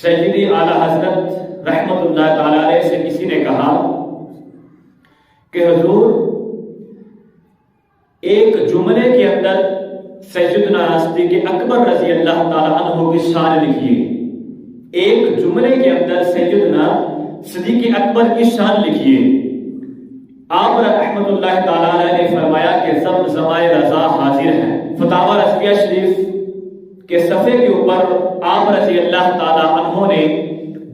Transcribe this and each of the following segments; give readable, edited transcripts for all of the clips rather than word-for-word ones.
سیدی اعلیٰ حضرت رحمت اللہ تعالی علیہ سے کسی نے کہا کہ حضور ایک جملے کے اندر سیدنا صدیق اکبر رضی اللہ تعالی عنہ کی شان لکھیے. ایک جملے کے اندر سیدنا صدیق اکبر کی شان لکھیے. آپ رحمت اللہ تعالی علیہ نے فرمایا کہ زمزمائے رضا حاضر ہے. فتاوی رضویہ شریف کے صفحے کے اوپر آپ رضی اللہ تعالی عنہ نے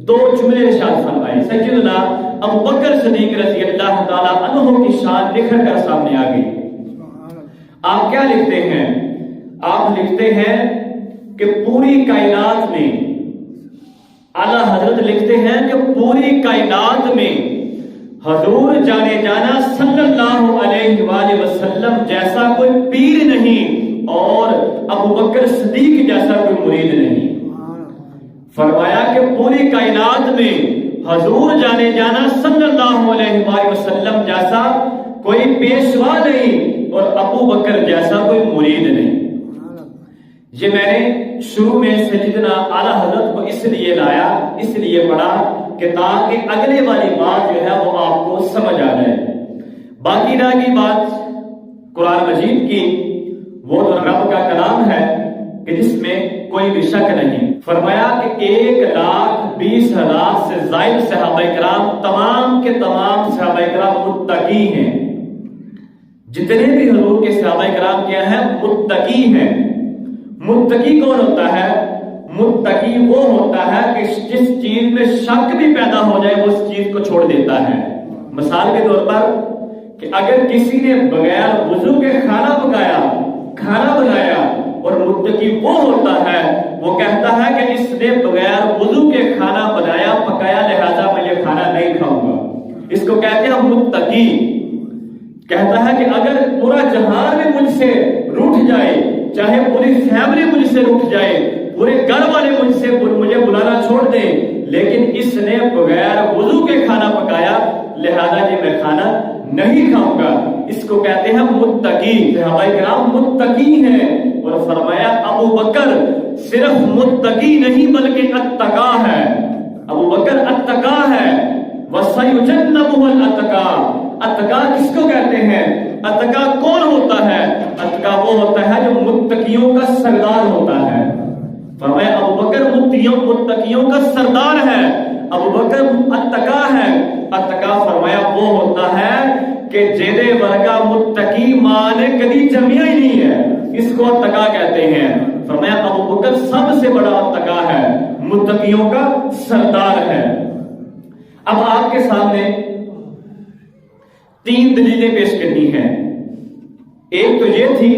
دو جملے ارشاد فرمائے. سیدنا ابو بکر صدیق رضی اللہ تعالی عنہ کی شان لکھ کر سامنے آ گئی. آپ کیا لکھتے ہیں؟ آپ لکھتے ہیں کہ پوری کائنات میں، اعلیٰ حضرت لکھتے ہیں کہ پوری کائنات میں حضور جانے جانا صلی اللہ علیہ وآلہ وسلم جیسا کوئی پیر نہیں اور ابو بکر صدیق جیسا کوئی مرید نہیں. فرمایا کہ پوری کائنات میں حضور جانے جانا صلی اللہ علیہ وآلہ وسلم جیسا کوئی پیشوا نہیں اور ابو بکر جیسا کوئی مرید نہیں. یہ میں نے شروع میں سیدنا اعلیٰ حضرت کو اس لیے لایا، اس لیے پڑھا کہ تاکہ اگلے والی بات جو ہے وہ آپ کو سمجھ آ جائے. باقی رہ گئی بات قرآن مجید کی، وہ تو رب کا کلام ہے کہ جس میں کوئی بھی شک نہیں. فرمایا کہ 1,20,000 سے زائد صحابہ کرام، تمام کے تمام صحابہ کرام متقی ہیں. جتنے بھی حضور کے صحابہ کرام کیا ہیں؟ متقی ہیں. متقی کون ہوتا ہے؟ متقی وہ ہوتا ہے کہ جس چیز میں شک بھی پیدا ہو جائے وہ اس چیز کو چھوڑ دیتا ہے. مثال کے طور پر کہ اگر کسی نے بغیر وضو کے کھانا پکایا، کھانا بنایا، اور متقی وہ ہوتا ہے، وہ کہتا ہے کہ اس نے بغیر وضو کے کھانا بنایا پکایا لہذا میں یہ کھانا نہیں کھاؤں گا. اس کو کہتے ہیں متقی. کہتا ہے کہ اگر پورا جہان بھی مجھ سے روٹھ جائے، چاہے پوری فیملی مجھ سے روٹھ جائے، پورے گھر والے مجھے بلانا چھوڑ دیں، لیکن اس نے بغیر وضو کے کھانا پکایا لہذا یہ میں کھانا نہیں کھاؤں گا. اس کو کہتے ہیں متقی. صحابہ کرام متقی ہیں. اور فرمایا ابو بکر صرف متقی نہیں بلکہ اتقا ہے. ابو بکر اتقا ہے. وَسَيُجَنَّبُهُ الْأَتْقَى. اتقا کس کو کہتے ہیں؟ اتقا کون ہوتا ہے؟ اتقا وہ ہوتا ہے جو متقیوں کا سردار ہوتا ہے. فرمایا ابو بکر متقیوں کا سردار ہے. ابو بکر اتقا ہے. اتقا فرمایا وہ ہوتا ہے کہ جیدے ورگا متقی ماں نے کبھی جمیا ہی نہیں ہے، اس کو اتقا کہتے ہیں. فرمایا ابو بکر سب سے بڑا اتقا ہے، متقیوں کا سردار ہے. اب آپ کے سامنے 3 دلیلیں پیش کرنی ہیں. ایک تو یہ تھی،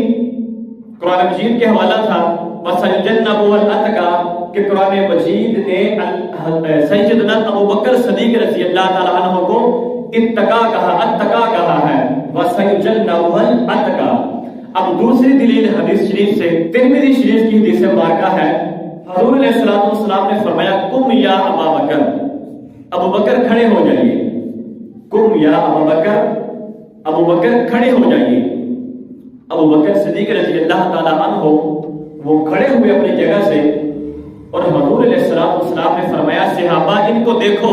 قرآن مجید کے حوالہ تھا وَسَيُجَنَّبُهُ الْأَتْقَى کہ قرآن مجید نے سیدنا ابو بکر صدیق رضی اللہ تعالیٰ عنہ کو اتقا کہا ہے. وَسَيُجَنَّبُهُ الْأَتْقَى. اب دوسری دلیل حدیث شریف سے، ترمذی شریف کی حدیث مبارکہ ہے. حضور علیہ السلام نے فرمایا قم یا ابا بکر. ابو بکر کھڑے ہو جائیے. قم یا ابا بکر. ابو بکر کھڑے ہو جائیے. ابو بکر صدیق رضی اللہ تعالیٰ عنہ وہ کھڑے ہوئے اپنی جگہ سے، اور حضور علیہ السلام نے فرمایا صحابہ ان کو دیکھو.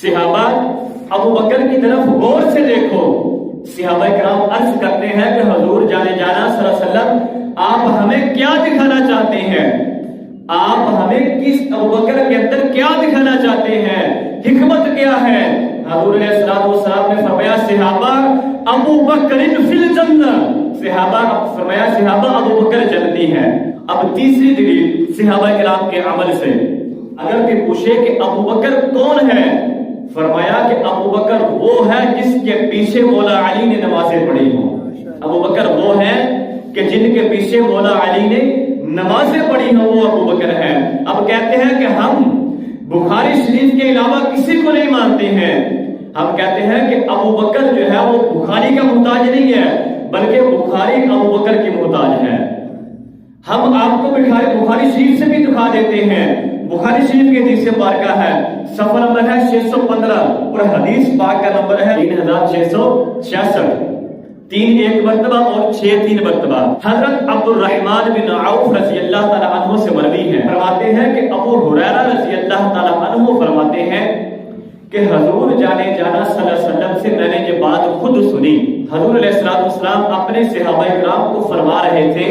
صحابہ ابو بکر کی طرف غور سے دیکھو. صحابہ کرام عرض کرتے ہیں کہ حضور جانے جانا صلی اللہ علیہ وسلم آپ ہمیں کیا دکھانا چاہتے ہیں؟ آپ ہمیں کس ابو بکر کے اندر کیا دکھانا چاہتے ہیں؟ حکمت کیا ہے؟ حضور علیہ السلام نے فرمایا صحابہ ابو بکر فی الجنہ. صحابہ فرمایا صحابہ ابو بکر جنتی ہیں. اب تیسری دلیل صحابہ کرام کے عمل سے. اگر کہ پوچھے کہ ابو بکر کون ہے؟ فرمایا کہ ابو بکر وہ ہے جس کے پیچھے مولا علی نے نمازیں پڑھی ہوں. ابو بکر وہ ہے کہ جن کے پیچھے مولا علی نے نمازیں پڑھی ہوں، وہ ابو بکر ہے. اب کہتے ہیں کہ ہم بخاری شریف کے علاوہ کسی کو نہیں مانتے ہیں. ہم کہتے ہیں کہ ابو بکر جو ہے وہ بخاری کا محتاج نہیں ہے بلکہ بخاری ابو بکر کی محتاج ہے. ہم آپ کو بخاری شریف سے بھی دکھا دیتے ہیں. بخاری شریف کی حدیث مبارکہ ہے، صفحہ نمبر ہے 615 اور حدیث پاک کا نمبر ہے 3666. 3 1 مرتبہ اور 6 3 مرتبہ۔ حضرت عبد الرحمن بن عوف رضی اللہ تعالیٰ عنہ سے مروی ہے، فرماتے ہیں کہ ابو ہریرہ رضی اللہ تعالیٰ عنہ فرماتے ہیں کہ حضور جانے جانا صلی اللہ علیہ وسلم سے میں نے یہ بات خود سنی۔ حضور علیہ السلام اپنے صحابہ کرام کو فرما رہے تھے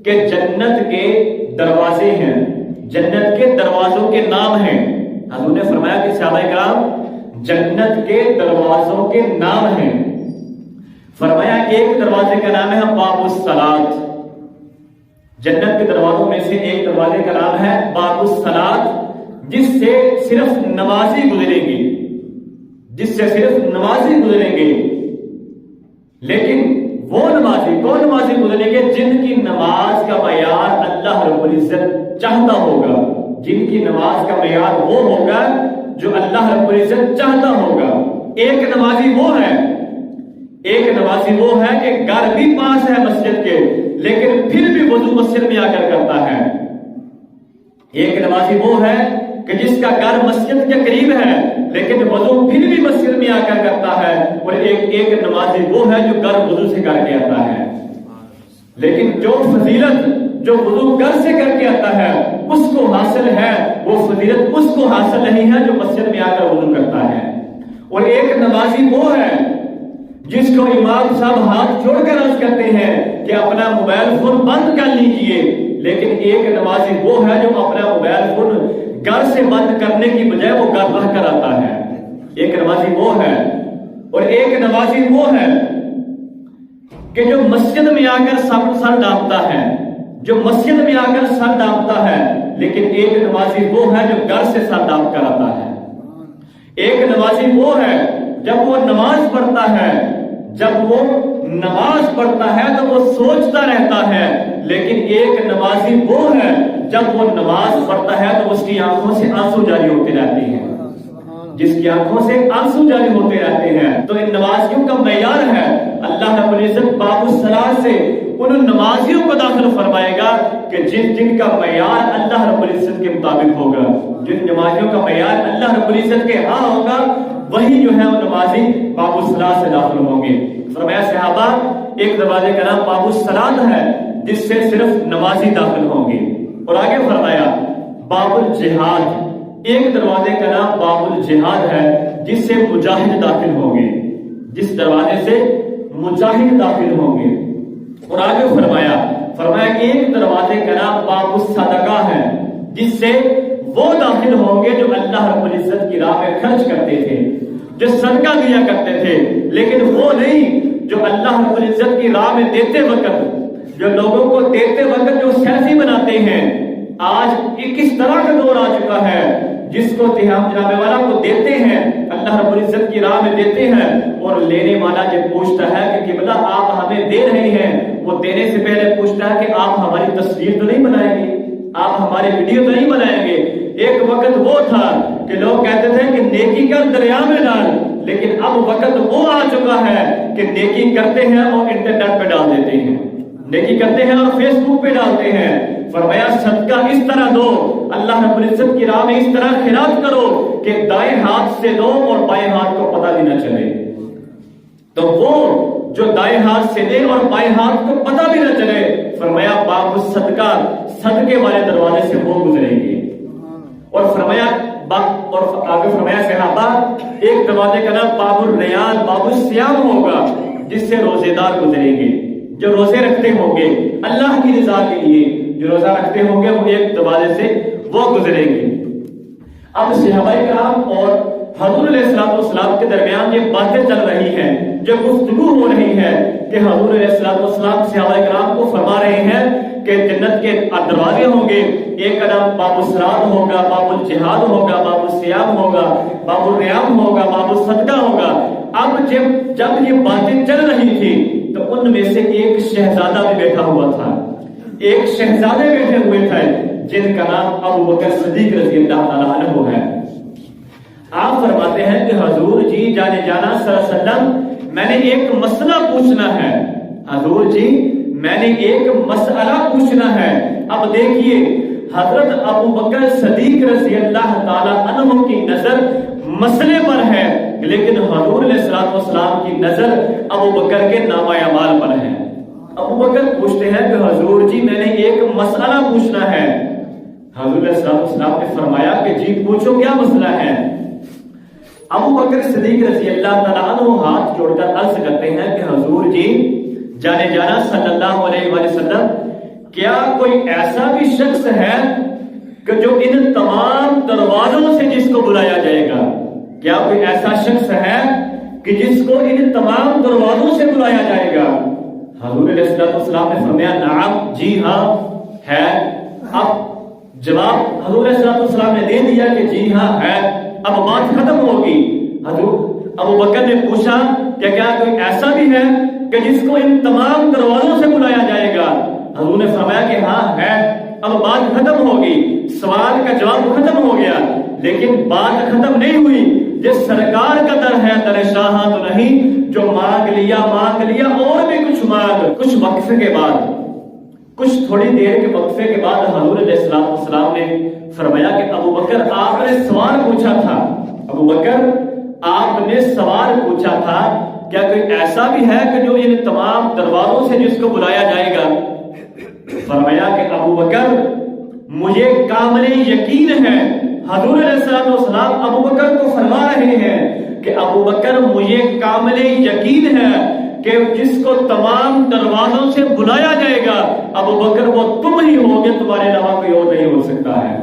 کہ جنت کے دروازے ہیں، جنت کے دروازوں کے نام ہیں۔ حضور نے فرمایا کہ صحابہ کرام جنت کے دروازوں کے نام ہیں۔ فرمایا ایک دروازے کا نام ہے باب الصلاۃ، جنت کے دروازوں میں سے ایک دروازے کا نام ہے باب الصلاۃ، جس سے صرف نمازی گزریں گے، جس سے صرف نمازی گزریں گے۔ لیکن وہ نمازی کون نمازی گزریں گے؟ جن کی نماز کا معیار اللہ رب العزت چاہتا ہوگا، جن کی نماز کا معیار وہ ہوگا جو اللہ رب العزت چاہتا ہوگا۔ ایک نمازی وہ ہے، ایک نمازی وہ ہے کہ گھر بھی پاس ہے مسجد کے لیکن پھر بھی وضو مسجد میں آ کر کرتا ہے۔ ایک نمازی وہ ہے کہ جس کا گھر مسجد کے قریب ہے لیکن وضو پھر بھی مسجد میں آ کر کرتا ہے، اور ایک نمازی وہ ہے جو گھر وضو سے کر کے آتا ہے۔ لیکن جو فضیلت جو وضو گھر سے کر کے آتا ہے اس کو حاصل ہے، وہ فضیلت اس کو حاصل نہیں ہے جو مسجد میں آ کر وضو کرتا ہے۔ اور ایک نمازی وہ ہے جس کو امام صاحب ہاتھ جوڑ کر عرض کرتے ہیں کہ اپنا موبائل فون بند کر لیجئے، لیکن ایک نمازی وہ ہے جو اپنا موبائل فون گھر سے بند کرنے کی بجائے وہ گھر رہ کر آتا ہے۔ ایک نمازی وہ ہے، اور ایک نمازی وہ ہے کہ جو مسجد میں آ کر سر ڈانپتا ہے، جو مسجد میں آ کر سر ڈانپتا ہے، لیکن ایک نمازی وہ ہے جو گھر سے سر ڈانپ کر آتا ہے۔ ایک نمازی وہ ہے جب وہ نماز پڑھتا ہے، جب وہ نماز پڑھتا ہے تو وہ سوچتا رہتا ہے، لیکن ایک نمازی وہ ہے جب وہ نماز پڑھتا ہے تو اس کی آنکھوں سے آنسو جاری ہوتے رہتے ہیں، جس کی آنکھوں سے آنسو جاری ہوتے رہتے ہیں۔ تو ان نمازیوں کا معیار ہے، اللہ رب العزت باب الصلاۃ سے ان نمازیوں کو داخل فرمائے گا کہ جن کا معیار اللہ رب العزت کے مطابق ہوگا، جن نمازیوں کا معیار اللہ رب العزت کے ہاں ہوگا وہی جو ہے وہ نمازی باب الصلاۃ سے داخل ہوں گے۔ فرمایا صحابہ ایک دروازے کا نام باب الصلاۃ ہے جس سے صرف نمازی داخل ہوں گے۔ اور آگے فرمایا باب الجہاد، ایک دروازے کا نام باب الجہاد ہے جس سے مجاہد داخل ہوں گے، جس دروازے سے مجاہد داخل ہوں گے۔ اور آگے فرمایا ایک دروازے کا نام باب الصدقہ ہے جس سے وہ داخل ہوں گے جو اللہ رب العزت کی راہ میں خرچ کرتے تھے، جو صدقہ دیا کرتے تھے، لیکن وہ نہیں جو اللہ رب العزت کی راہ میں دیتے وقت، جو لوگوں کو دیتے وقت جو سیلفی بناتے ہیں۔ آج کس طرح کا دور آ چکا ہے جس کو ہم جناب والا کو دیتے ہیں، اللہ رب العزت کی راہ میں دیتے ہیں، اور لینے والا جب پوچھتا ہے کہ قبلہ آپ ہمیں دے رہے ہیں، وہ دینے سے پہلے پوچھتا ہے کہ آپ ہماری تصویر تو نہیں بنائیں گے، آپ ہمارے ویڈیو تو نہیں بنائیں گے۔ ایک وقت وہ تھا کہ لوگ کہتے تھے کہ نیکی کر دریا میں ڈال، لیکن اب وقت وہ آ چکا ہے کہ نیکی کرتے ہیں اور انٹرنیٹ پہ ڈال دیتے ہیں، نیکی کرتے ہیں اور فیس بک پہ ڈالتے ہیں۔ فرمایا صدقہ اس طرح دو، اللہ رب العزت کی راہ میں اس طرح خیرات کرو کہ دائیں ہاتھ سے دو اور بائیں ہاتھ کو پتہ بھی نہ چلے۔ تو وہ جو دائیں ہاتھ سے دے اور بائیں ہاتھ کو پتہ بھی نہ چلے، فرمایا باب الصدقہ، صدقے والے دروازے سے وہ گزریں گے۔ اور فرمایا اور آگے فرمایا صحابہ ایک دروازے کا نام باب الریان، باب الصیام ہوگا جس سے روزے دار گزریں گے، جو روزے رکھتے ہوں گے اللہ کی رضا کے لیے، جو روزہ رکھتے ہوں گے وہ ایک دروازے سے وہ گزریں گے۔ اب صحابہ کرام اور حضور علیہ السلام کے درمیان یہ باتیں چل رہی ہیں، جو گفتگو ہو رہی ہے کہ حضور علیہ السلام صحابہ کرام کو فرما رہے ہیں کہ جنت کے دروازے ہوں گے، ایک کا نام باب الصلاۃ ہوگا، باب الجہاد ہوگا، باب الصیام ہوگا، باب الریان ہوگا، باب الصدقہ ہوگا۔ اب جب یہ باتیں چل رہی تھی تو ان میں سے ایک شہزادہ بھی بیٹھا ہوا تھا، ایک شہزادے بیٹھے ہوئے تھے جن کا نام ابو بکر صدیق رضی اللہ تعالیٰ عنہ ہے۔ آپ فرماتے ہیں کہ حضور جی جانے جانا صلی اللہ علیہ وسلم میں نے ایک مسئلہ پوچھنا ہے، حضور جی میں نے ایک مسئلہ پوچھنا ہے۔ اب دیکھیے حضرت ابو بکر صدیق رضی اللہ تعالیٰ عنہ کی نظر مسئلے پر ہے لیکن حضور علیہ الصلوۃ والسلام کی نظر ابو بکر کے نامہ اعمال پر ہے۔ ابو بکر پوچھتے ہیں کہ حضور جی میں نے ایک مسئلہ پوچھنا ہے۔ حضور علیہ الصلوۃ والسلام نے فرمایا کہ جی پوچھو کیا مسئلہ ہے۔ ابو بکر صدیق رضی اللہ تعالیٰ عنہ ہاتھ جوڑ کر عرض کرتے ہیں کہ حضور جی جانے جانا صلی اللہ علیہ وآلہ وسلم کیا کوئی ایسا بھی شخص ہے کہ جو ان تمام دروازوں سے جس کو بلایا جائے گا؟ کیا کوئی ایسا شخص ہے کہ جس کو ان تمام دروازوں سے بلایا جائے گا؟ حضور علیہ السلام نے فرمایا نعم، جی ہاں ہے۔ اب جواب حضور علیہ السلام نے دے دیا کہ جی ہاں ہے، اب بات ختم ہوگی۔ حضور ابو بکر نے پوچھا کہ کیا کوئی ایسا بھی ہے کہ جس کو ان تمام دروازوں سے بلایا جائے گا؟ حضور نے فرمایا کہ ہاں ہے، اب بات ختم ہوگی۔ سوال کا جواب ختم ہو گیا، لیکن بات ختم نہیں ہوئی۔ جس سرکار کا در ہے در شاہاں تو نہیں، جو مانگ لیا اور بھی کچھ مانگ۔ کچھ وقفے کے بعد، کچھ تھوڑی دیر کے وقفے کے بعد حضور علیہ السلام نے فرمایا کہ ابو بکر آپ نے سوال پوچھا تھا، ابو بکر آپ نے سوال پوچھا تھا، کیا کوئی ایسا بھی ہے کہ جو ان تمام دروازوں سے جس کو بلایا جائے گا؟ فرمایا کہ ابو بکر مجھے کامل یقین ہے۔ حضور علیہ السلام ابو بکر کو فرما رہے ہیں کہ ابو بکر مجھے کامل یقین ہے کہ جس کو تمام دروازوں سے بلایا جائے گا ابو بکر وہ تم ہی ہوگے، تمہارے علاوہ کوئی اور نہیں ہو سکتا ہے۔